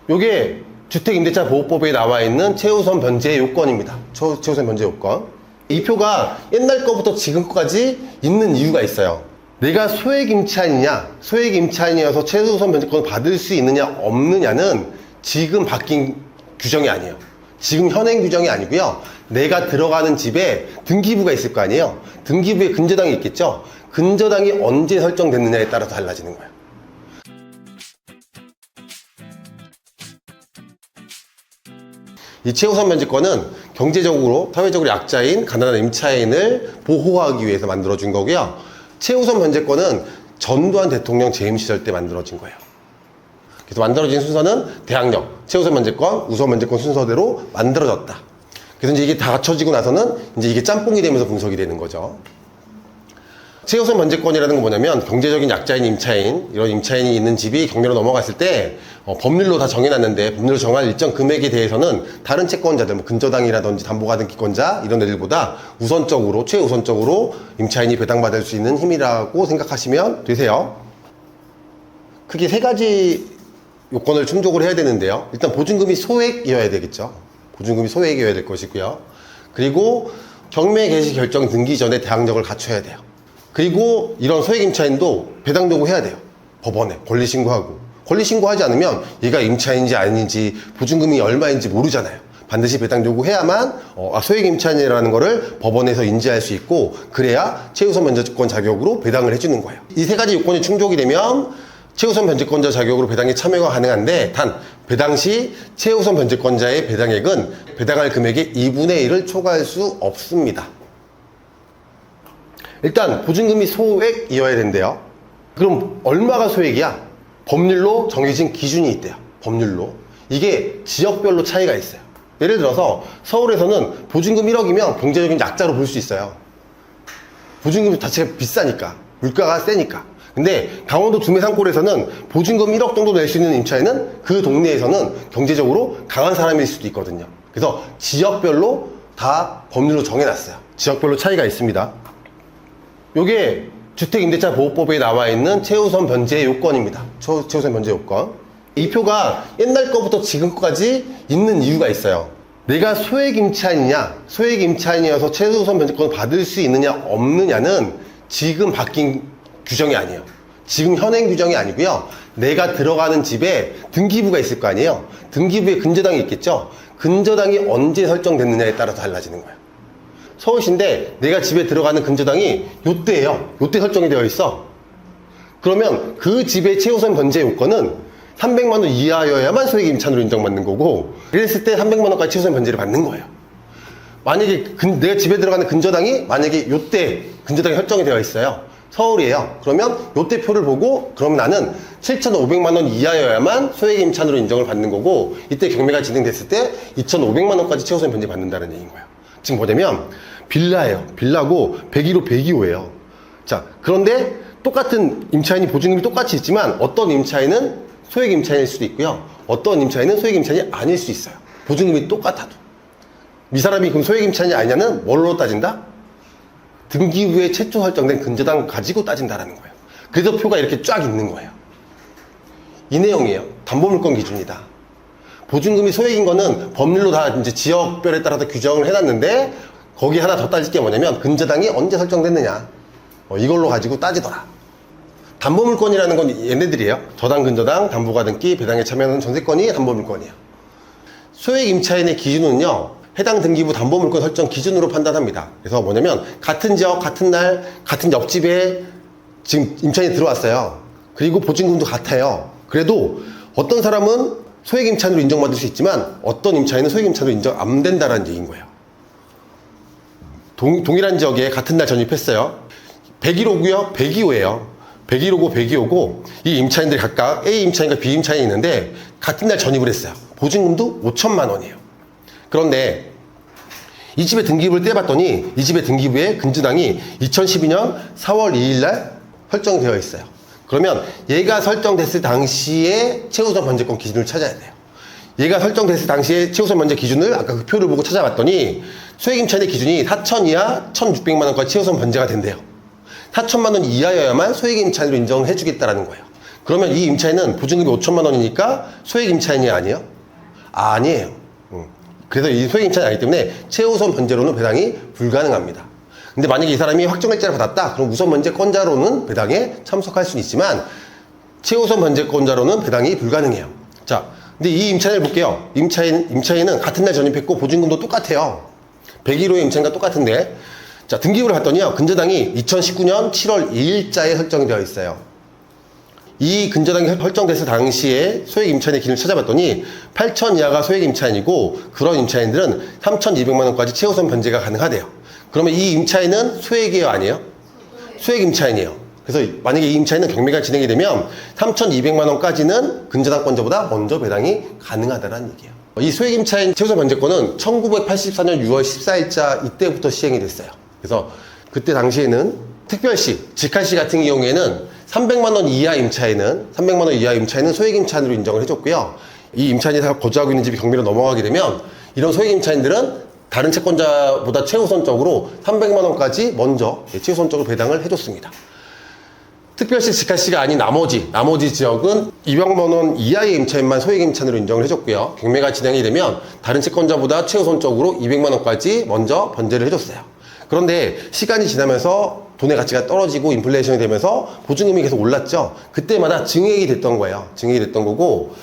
요게 주택임대차보호법에 나와 있는 최우선 변제 요건입니다. 최우선 변제 요건. 이 표가 옛날 거부터 지금 거까지 있는 이유가 있어요. 내가 소액임차인이어서 최우선 변제권을 받을 수 있느냐 없느냐는 지금 바뀐 규정이 아니에요. 지금 현행 규정이 아니고요. 내가 들어가는 집에 등기부가 있을 거 아니에요. 등기부에 근저당이 있겠죠. 근저당이 언제 설정됐느냐에 따라서 달라지는 거예요. 이 최우선 변제권은 경제적으로, 사회적으로 약자인 가난한 임차인을 보호하기 위해서 만들어진 거고요. 최우선 변제권은 전두환 대통령 재임 시절 때 만들어진 거예요. 그래서 만들어진 순서는 대항력, 최우선 변제권, 우선 변제권 순서대로 만들어졌다. 그래서 이제 이게 다 갖춰지고 나서는 이제 이게 짬뽕이 되면서 분석이 되는 거죠. 최우선 변제권이라는 건 뭐냐면 경제적인 약자인 임차인, 이런 임차인이 있는 집이 경매로 넘어갔을 때 법률로 다 정해놨는데 법률로 정한 일정 금액에 대해서는 다른 채권자들, 뭐 근저당이라든지 담보가등기권자 이런 애들보다 우선적으로, 최우선적으로 임차인이 배당받을 수 있는 힘이라고 생각하시면 되세요. 크게 세 가지 요건을 충족을 해야 되는데요. 일단 보증금이 소액이어야 되겠죠. 보증금이 소액이어야 될 것이고요. 그리고 경매 개시 결정 등기 전에 대항력을 갖춰야 돼요. 그리고 이런 소액 임차인도 배당 요구해야 돼요. 법원에 권리신고하고. 권리신고하지 않으면 얘가 임차인인지 아닌지 보증금이 얼마인지 모르잖아요. 반드시 배당 요구해야만 소액 임차인이라는 거를 법원에서 인지할 수 있고, 그래야 최우선 변제권 자격으로 배당을 해주는 거예요. 이 세 가지 요건이 충족이 되면 최우선 변제권자 자격으로 배당에 참여가 가능한데, 단 배당 시 최우선 변제권자의 배당액은 배당할 금액의 2분의 1을 초과할 수 없습니다. 일단 보증금이 소액이어야 된대요. 그럼 얼마가 소액이야? 법률로 정해진 기준이 있대요. 법률로. 이게 지역별로 차이가 있어요. 예를 들어서 서울에서는 보증금 1억이면 경제적인 약자로 볼 수 있어요. 보증금 자체가 비싸니까, 물가가 세니까. 근데 강원도 주매산골에서는 보증금 1억 정도 낼 수 있는 임차인은 그 동네에서는 경제적으로 강한 사람일 수도 있거든요. 그래서 지역별로 다 법률로 정해놨어요. 지역별로 차이가 있습니다. 요게 주택임대차보호법에 나와 있는 최우선 변제 요건입니다. 최우선 변제 요건. 이 표가 옛날 거부터 지금 거까지 있는 이유가 있어요. 내가 소액임차인이어서 최우선 변제권을 받을 수 있느냐 없느냐는 지금 바뀐 규정이 아니에요. 지금 현행 규정이 아니고요. 내가 들어가는 집에 등기부가 있을 거 아니에요. 등기부에 근저당이 있겠죠. 근저당이 언제 설정됐느냐에 따라서 달라지는 거예요. 서울시인데 내가 집에 들어가는 근저당이 요때예요. 요때 설정이 되어 있어. 그러면 그 집의 최우선 변제 요건은 300만 원 이하여야만 소액 임차인으로 인정받는 거고, 그랬을 때 300만 원까지 최우선 변제를 받는 거예요. 만약에 내가 집에 들어가는 근저당이 만약에 요때 근저당이 설정이 되어 있어요. 서울이에요. 그러면 요때 표를 보고, 그럼 나는 7,500만 원 이하여야만 소액 임차인으로 인정을 받는 거고, 이때 경매가 진행됐을 때 2,500만 원까지 최우선 변제 받는다는 얘기인 거예요. 지금 뭐냐면 빌라예요. 빌라고 101호 102호예요. 자, 그런데 똑같은 임차인이 보증금이 똑같이 있지만 어떤 임차인은 소액 임차인일 수도 있고요. 어떤 임차인은 소액 임차인이 아닐 수 있어요. 보증금이 똑같아도. 이 사람이 그럼 소액 임차인이 아니냐는 뭘로 따진다? 등기부에 최초 설정된 근저당 가지고 따진다라는 거예요. 그래서 표가 이렇게 쫙 있는 거예요. 이 내용이에요. 담보물권 기준이다. 보증금이 소액인 거는 법률로 다 이제 지역별에 따라서 규정을 해놨는데, 거기 하나 더 따질 게 뭐냐면 근저당이 언제 설정됐느냐, 이걸로 가지고 따지더라. 담보물권이라는 건 얘네들이에요. 저당, 근저당, 담보가등기, 배당에 참여하는 전세권이 담보물권이에요. 소액 임차인의 기준은요, 해당 등기부 담보물권 설정 기준으로 판단합니다. 그래서 뭐냐면 같은 지역, 같은 날, 같은 옆집에 지금 임차인이 들어왔어요. 그리고 보증금도 같아요. 그래도 어떤 사람은 소액 임차인으로 인정받을 수 있지만 어떤 임차인은 소액 임차인으로 인정 안 된다는 얘기인 거예요. 동일한 지역에 같은 날 전입했어요. 101호고요, 102호예요. 101호고 102호고 이 임차인들이 각각 A 임차인과 B 임차인이 있는데 같은 날 전입을 했어요. 보증금도 5천만 원이에요. 그런데 이 집의 등기부를 떼봤더니 이 집의 등기부에 근저당이 2012년 4월 2일 날 설정이 되어 있어요. 그러면 얘가 설정됐을 당시에 최우선 변제권 기준을 찾아야 돼요. 얘가 설정됐을 당시에 최우선 변제 기준을 아까 그 표를 보고 찾아봤더니 소액 임차인의 기준이 4천 이하 1,600만 원까지 최우선 변제가 된대요. 4천만 원 이하여야만 소액 임차인으로 인정해 주겠다라는 거예요. 그러면 이 임차인은 보증금이 5천만 원이니까 소액 임차인이 아니에요? 아니에요. 그래서 이 소액 임차인이 아니기 때문에 최우선 변제로는 배당이 불가능합니다. 근데 만약에 이 사람이 확정일자를 받았다, 그럼 우선 변제권자로는 배당에 참석할 수는 있지만 최우선 변제권자로는 배당이 불가능해요. 자, 근데 이 임차인을 볼게요. 임차인은 같은 날 전입했고 보증금도 똑같아요. 101호의 임차인과 똑같은데, 자, 등기부를 봤더니요, 근저당이 2019년 7월 2일자에 설정이 되어 있어요. 이 근저당이 설정됐을 당시에 소액 임차인의 기준을 찾아봤더니 8천 이하가 소액 임차인이고, 그런 임차인들은 3,200만 원까지 최우선 변제가 가능하대요. 그러면 이 임차인은 소액이에요, 아니에요? 소액 임차인이에요. 그래서 만약에 이 임차인은 경매가 진행이 되면 3,200만 원까지는 근저당권자보다 먼저 배당이 가능하다는 얘기예요. 이 소액 임차인 최우선 변제권은 1984년 6월 14일자 이때부터 시행이 됐어요. 그래서 그때 당시에는 특별시, 직할시 같은 경우에는 300만 원 이하 임차인은 소액 임차인으로 인정을 해줬고요. 이 임차인이 거주하고 있는 집이 경매로 넘어가게 되면 이런 소액 임차인들은 다른 채권자보다 최우선적으로 300만 원까지 먼저 최우선적으로 배당을 해줬습니다. 특별시, 직할시가 아닌 나머지 지역은 200만 원 이하의 임차인만 소액 임차인으로 인정을 해줬고요. 경매가 진행이 되면 다른 채권자보다 최우선적으로 200만 원까지 먼저 변제를 해줬어요. 그런데 시간이 지나면서 돈의 가치가 떨어지고 인플레이션이 되면서 보증금이 계속 올랐죠. 그때마다 증액이 됐던 거예요. 증액이 됐던 거고,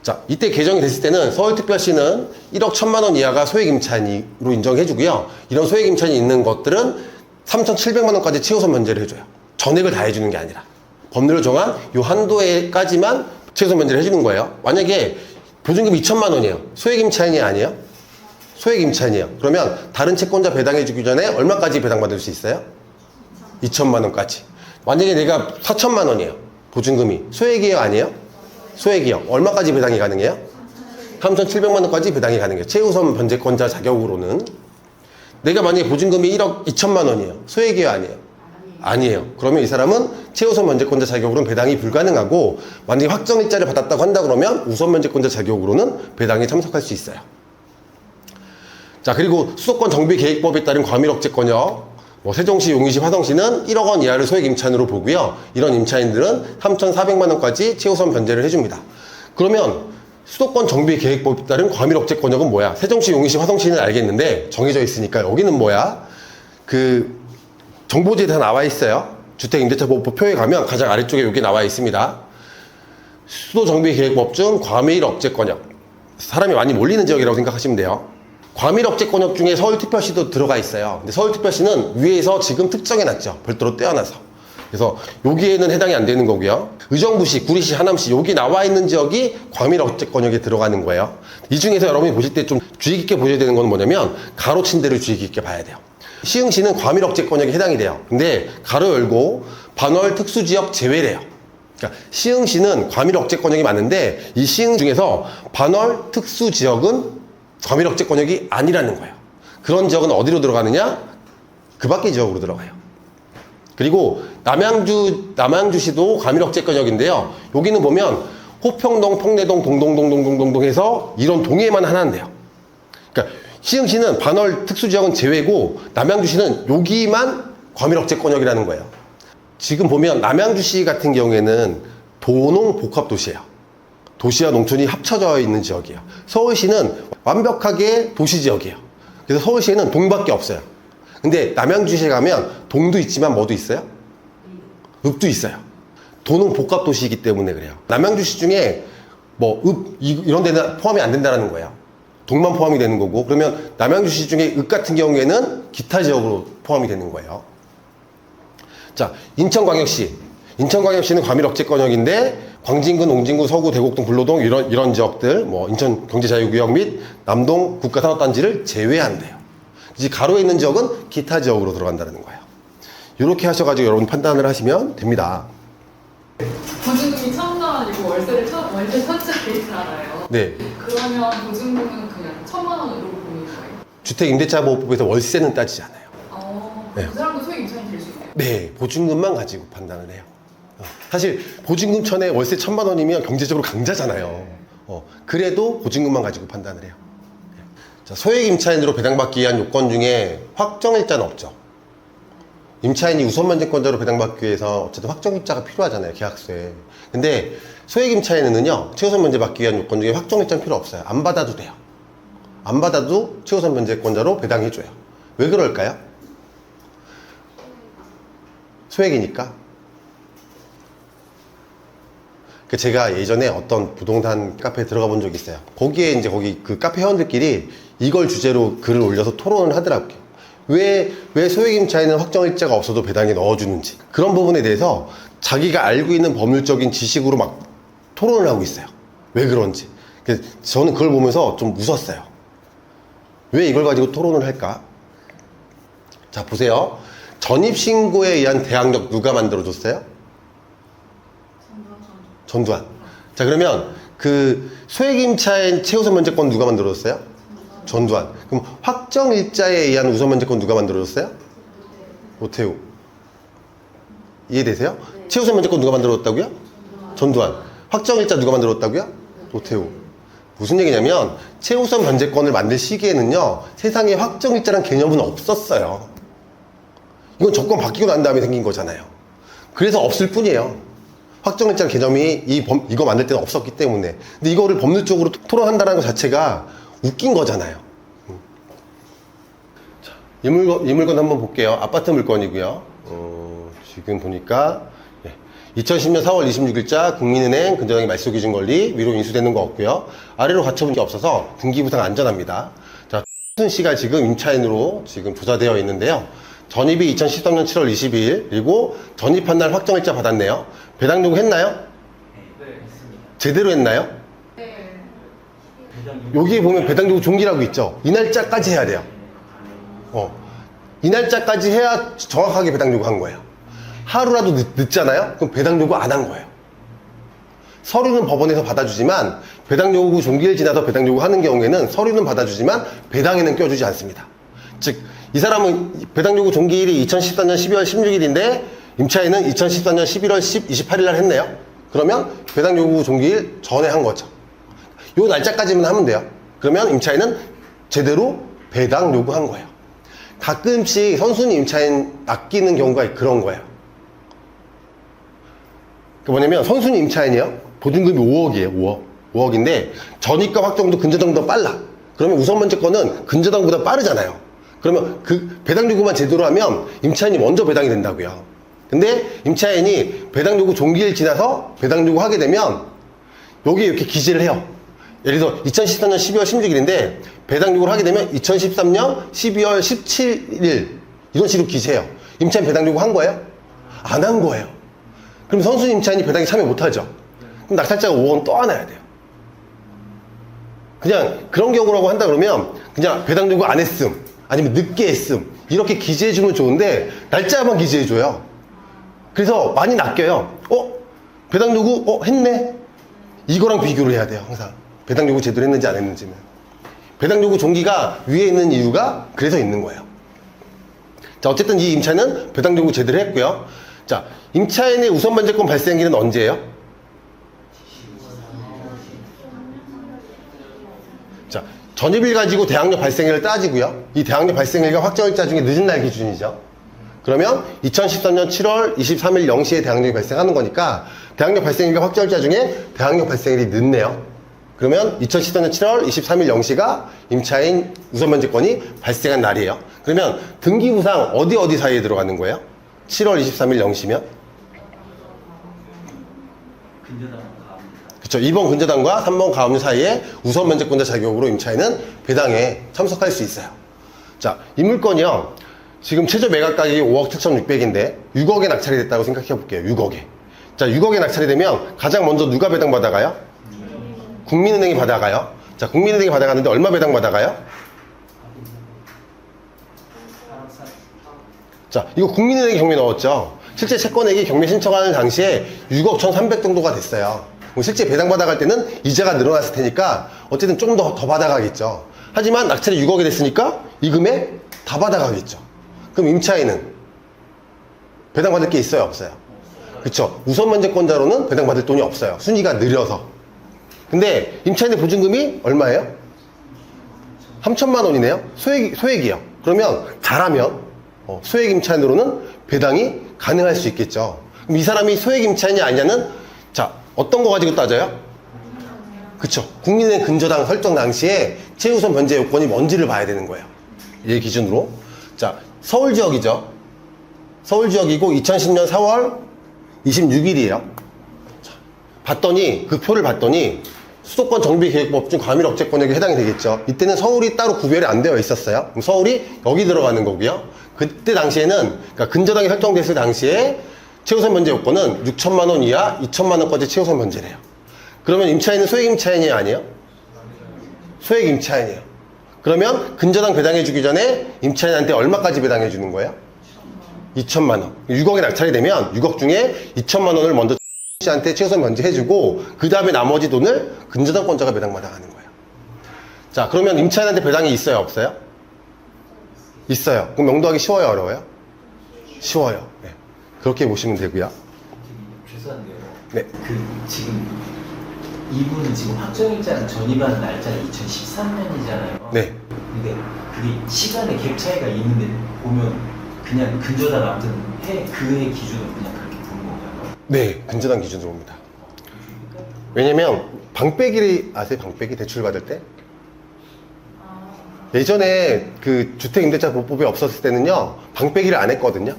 자, 이때 개정이 됐을 때는 서울특별시는 1억 1천만 원 이하가 소액 임차인으로 인정해주고요. 이런 소액 임차인이 있는 것들은 3,700만 원까지 최우선 변제를 해줘요. 전액을 다 해주는 게 아니라 법률로 정한 이 한도에까지만 최우선 변제를 해주는 거예요. 만약에 보증금 2천만 원이에요. 소액 임차인이 아니에요? 소액 임차인이에요. 그러면 다른 채권자 배당해주기 전에 얼마까지 배당받을 수 있어요? 2천만 원까지. 만약에 내가 4천만 원이에요. 보증금이. 소액이에요, 아니에요? 소액이요. 얼마까지 배당이 가능해요? 3,700만 원까지 배당이 가능해요. 최우선 변제권자 자격으로는. 내가 만약에 보증금이 1억 2천만 원이에요. 소액이에요, 아니에요? 아니에요. 그러면 이 사람은 최우선 변제권자 자격으로는 배당이 불가능하고, 만약에 확정일자를 받았다고 한다 그러면 우선 변제권자 자격으로는 배당에 참석할 수 있어요. 자, 그리고 수도권 정비계획법에 따른 과밀억제권역, 세종시, 용인시, 화성시는 1억 원 이하를 소액 임차인으로 보고요. 이런 임차인들은 3,400만 원까지 최우선 변제를 해줍니다. 그러면 수도권 정비계획법에 따른 과밀억제권역은 뭐야? 세종시, 용인시, 화성시는 알겠는데 정해져 있으니까 여기는 뭐야? 그 정보지에 다 나와 있어요. 주택임대차보호법 표에 가면 가장 아래쪽에 여기 나와 있습니다. 수도정비계획법 중 과밀억제권역, 사람이 많이 몰리는 지역이라고 생각하시면 돼요. 과밀억제권역 중에 서울특별시도 들어가 있어요. 근데 서울특별시는 위에서 지금 특정해놨죠. 별도로 떼어놔서. 그래서 여기에는 해당이 안 되는 거고요. 의정부시, 구리시, 하남시 여기 나와 있는 지역이 과밀억제권역에 들어가는 거예요. 이 중에서 여러분이 보실 때 좀 주의 깊게 보셔야 되는 건 뭐냐면 가로친 데를 주의 깊게 봐야 돼요. 시흥시는 과밀억제권역에 해당이 돼요. 근데 가로 열고 반월 특수지역 제외래요. 그러니까 시흥시는 과밀억제권역이 맞는데 이 시흥 중에서 반월 특수지역은 과밀억제권역이 아니라는 거예요. 그런 지역은 어디로 들어가느냐? 그 밖의 지역으로 들어가요. 그리고 남양주시도 과밀억제권역인데요. 여기는 보면 호평동, 평내동, 동동동동동동 해서 이런 동에만 하나인데요. 그러니까 시흥시는 반월 특수지역은 제외고 남양주시는 여기만 과밀억제권역이라는 거예요. 지금 보면 남양주시 같은 경우에는 도농 복합도시예요. 도시와 농촌이 합쳐져 있는 지역이에요. 서울시는 완벽하게 도시지역이에요. 그래서 서울시에는 동밖에 없어요. 근데 남양주시에 가면 동도 있지만 뭐도 있어요? 읍도 있어요. 도농 복합도시이기 때문에 그래요. 남양주시 중에 이런 데는 포함이 안 된다는 거예요. 동만 포함이 되는 거고, 그러면 남양주시 중에 읍 같은 경우에는 기타 지역으로 포함이 되는 거예요. 자, 인천광역시는 과밀억제권역인데 광진구, 농진구, 서구, 대곡동, 불로동 이런 지역들, 인천 경제자유구역 및 남동 국가산업단지를 제외한대요. 이제 가로에 있는 지역은 기타 지역으로 들어간다는 거예요. 이렇게 하셔가지고 여러분 판단을 하시면 됩니다. 보증금이 1,000만 원이고 월세 천짜리 있잖아요. 네. 그러면 보증금은 그냥 1,000만 원으로 보는 거예요? 주택임대차보호법에서 월세는 따지지 않아요. 네. 그 사람도 소액 임차인이 될 수 있나요? 네, 보증금만 가지고 판단을 해요. 사실 보증금 천에 월세 1,000만 원이면 경제적으로 강자잖아요. 그래도 보증금만 가지고 판단을 해요. 자, 소액 임차인으로 배당받기 위한 요건 중에 확정일자는 없죠. 임차인이 우선면제권자로 배당받기 위해서 어쨌든 확정일자가 필요하잖아요, 계약서에. 근데 소액임차인은요, 최우선 면제 받기 위한 요건 중에 확정일자는 필요 없어요. 안 받아도 돼요. 안 받아도 최우선 면제권자로 배당해줘요. 왜 그럴까요? 소액이니까. 제가 예전에 어떤 부동산 카페에 들어가 본 적이 있어요. 거기에 이제 그 카페 회원들끼리 이걸 주제로 글을 올려서 토론을 하더라고요. 왜 소액임차인은 확정일자가 없어도 배당에 넣어주는지. 그런 부분에 대해서 자기가 알고 있는 법률적인 지식으로 막 토론을 하고 있어요. 왜 그런지. 그래서 저는 그걸 보면서 좀 웃었어요. 왜 이걸 가지고 토론을 할까? 자, 보세요. 전입신고에 의한 대항력 누가 만들어줬어요? 전두환. 자, 그러면 그 소액임차인 최우선 면제권 누가 만들어줬어요? 전두환. 그럼 확정일자에 의한 우선 면제권 누가 만들어줬어요? 오태우. 이해되세요? 최우선 면제권 누가 만들어줬다고요? 전두환. 확정일자 누가 만들어줬다고요? 오태우. 무슨 얘기냐면 최우선 면제권을 만들 시기에는요, 세상에 확정일자란 개념은 없었어요. 이건 정권 바뀌고 난 다음에 생긴 거잖아요. 그래서 없을 뿐이에요. 확정일자 개념이 이거 만들 때는 없었기 때문에. 근데 이거를 법률적으로 토론한다는 것 자체가 웃긴 거잖아요. 자, 이 물건 한번 볼게요. 아파트 물건이고요. 지금 보니까 2010년 4월 26일자 국민은행 근저당의 말소기준 권리 위로 인수되는 거 없고요. 아래로 갖춰본 게 없어서 등기부상 안전합니다. 자, 최순 씨가 지금 임차인으로 지금 조사되어 있는데요. 전입이 2013년 7월 22일, 그리고 전입한 날 확정일자 받았네요. 배당 요구 했나요? 네, 했습니다. 제대로 했나요? 네. 여기에 보면 배당 요구 종기라고 있죠. 이 날짜까지 해야 돼요. 이 날짜까지 해야 정확하게 배당 요구 한 거예요. 하루라도 늦잖아요? 그럼 배당 요구 안 한 거예요. 서류는 법원에서 받아주지만 배당 요구 종기를 지나서 배당 요구하는 경우에는 서류는 받아주지만 배당에는 껴주지 않습니다. 즉, 이 사람은 배당 요구 종기일이 2014년 12월 16일인데 임차인은 2014년 11월 28일 날 했네요. 그러면 배당 요구 종기일 전에 한 거죠. 요 날짜까지만 하면 돼요. 그러면 임차인은 제대로 배당 요구한 거예요. 가끔씩 선순위 임차인 낚이는 경우가 그런 거예요. 그 뭐냐면 선순위 임차인이요, 보증금이 5억이에요. 5억인데 전입과 확정도 근저당보다 빨라. 그러면 우선면제권은 근저당보다 빠르잖아요. 그러면 그 배당 요구만 제대로 하면 임차인이 먼저 배당이 된다고요. 근데 임차인이 배당 요구 종기일 지나서 배당 요구하게 되면 여기 이렇게 기재를 해요. 예를 들어서 2014년 12월 16일인데 배당 요구를 하게 되면 2013년 12월 17일 이런 식으로 기재해요. 임차인 배당 요구 한 거예요? 안 한 거예요. 그럼 선순위 임차인이 배당에 참여 못하죠. 그럼 낙찰자가 5원 떠안아야 돼요. 그냥 그런 경우라고 한다 그러면 그냥 배당 요구 안 했음, 아니면 늦게 했음, 이렇게 기재해주면 좋은데 날짜만 기재해줘요. 그래서 많이 낚여요. 배당 요구 했네, 이거랑 비교를 해야 돼요. 항상 배당 요구 제대로 했는지 안 했는지는. 배당 요구 종기가 위에 있는 이유가 그래서 있는 거예요. 자, 어쨌든 이 임차인은 배당 요구 제대로 했고요. 자, 임차인의 우선면제권 발생일은 언제예요? 자, 전입일 가지고 대항력 발생일을 따지고요. 이 대항력 발생일과 확정일자 중에 늦은 날 기준이죠. 그러면 2013년 7월 23일 0시에 대항력이 발생하는 거니까 대항력 발생일과 확정일자 중에 대항력 발생일이 늦네요. 그러면 2014년 7월 23일 0시가 임차인 우선면제권이 발생한 날이에요. 그러면 등기부상 어디 사이에 들어가는 거예요? 7월 23일 0시면? 근저당 가압니다. 그쵸. 2번 근저당과 3번 가압류 사이에 우선면제권자 자격으로 임차인은 배당에 참석할 수 있어요. 자, 이 물건이요, 지금 최저 매각 가격이 5억 7,600인데 6억에 낙찰이 됐다고 생각해 볼게요. 6억에. 자, 6억에 낙찰이 되면 가장 먼저 누가 배당 받아가요? 국민은행이 받아가요. 자, 국민은행이 받아가는데 얼마 배당 받아가요? 자, 이거 국민은행이 경매 넣었죠. 실제 채권액이 경매 신청하는 당시에 6억 1,300 정도가 됐어요. 실제 배당 받아갈 때는 이자가 늘어났을 테니까 어쨌든 좀 더 받아가겠죠. 하지만 낙찰이 6억이 됐으니까 이 금액 다 받아가겠죠. 그럼 임차인은 배당 받을 게 있어요, 없어요? 그쵸. 우선면제권자로는 배당 받을 돈이 없어요. 순위가 느려서. 근데 임차인의 보증금이 얼마예요? 3천만 원이네요. 소액이요. 그러면 잘하면 소액 임차인으로는 배당이 가능할 수 있겠죠. 그럼 이 사람이 소액 임차인이 아니냐는, 자, 어떤 거 가지고 따져요? 그쵸. 국민은행 근저당 설정 당시에 최우선 변제 요건이 뭔지를 봐야 되는 거예요. 얘 기준으로. 자, 서울 지역이죠. 서울 지역이고 2010년 4월 26일이에요. 봤더니, 그 표를 봤더니 수도권 정비계획법 중 과밀억제권역에 해당이 되겠죠. 이때는 서울이 따로 구별이 안 되어 있었어요. 그럼 서울이 여기 들어가는 거고요. 그때 당시에는, 그러니까 근저당이 설정됐을 당시에 최우선 변제 요건은 6천만 원 이하 2천만 원까지 최우선 변제래요. 그러면 임차인은 소액 임차인이 아니에요? 소액 임차인이에요. 그러면 근저당 배당해주기 전에 임차인한테 얼마까지 배당해주는 거예요? 2천만 원. 6억에 낙찰이 되면 6억 중에 2천만 원을 먼저 씨한테 최우선 변제해주고 그 다음에 나머지 돈을 근저당권자가 배당받아가는 거예요. 자, 그러면 임차인한테 배당이 있어요, 없어요? 있어요. 그럼 명도하기 쉬워요, 어려워요? 쉬워요. 네. 그렇게 보시면 되고요. 죄송한데요. 네. 지금 이분은 지금 확정일자는 전입한 날짜가 2013년이잖아요. 네. 근데 그게 시간의 갭 차이가 있는데 보면 그냥 근저당 아무튼 그해 기준으로 그냥 그렇게 보는 건가요? 네, 근저당 기준으로 봅니다. 왜냐면 방빼기 아세요? 방빼기 대출 받을 때? 예전에 그 주택임대차보호법이 없었을 때는요, 방빼기를 안 했거든요.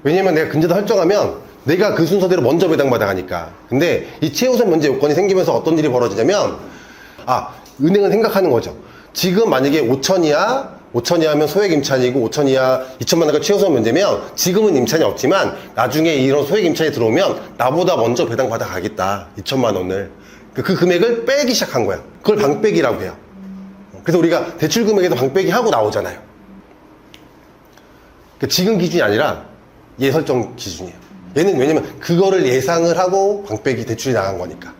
왜냐면 내가 근저당 설정하면 내가 그 순서대로 먼저 배당받아 가니까. 근데 이 최우선 변제 요건이 생기면서 어떤 일이 벌어지냐면, 은행은 생각하는 거죠. 지금 만약에 5천 이하면 소액 임차인이고 5천 이하 2천만 원까지 최우선 변제면 지금은 임차인이 없지만 나중에 이런 소액 임차인이 들어오면 나보다 먼저 배당받아 가겠다. 2천만 원을. 그 금액을 빼기 시작한 거야. 그걸 방빼기라고 해요. 그래서 우리가 대출 금액에도 방빼기 하고 나오잖아요. 그러니까 지금 기준이 아니라 예설정 기준이에요. 얘는 왜냐면 그거를 예상을 하고 방빼기 대출이 나간 거니까.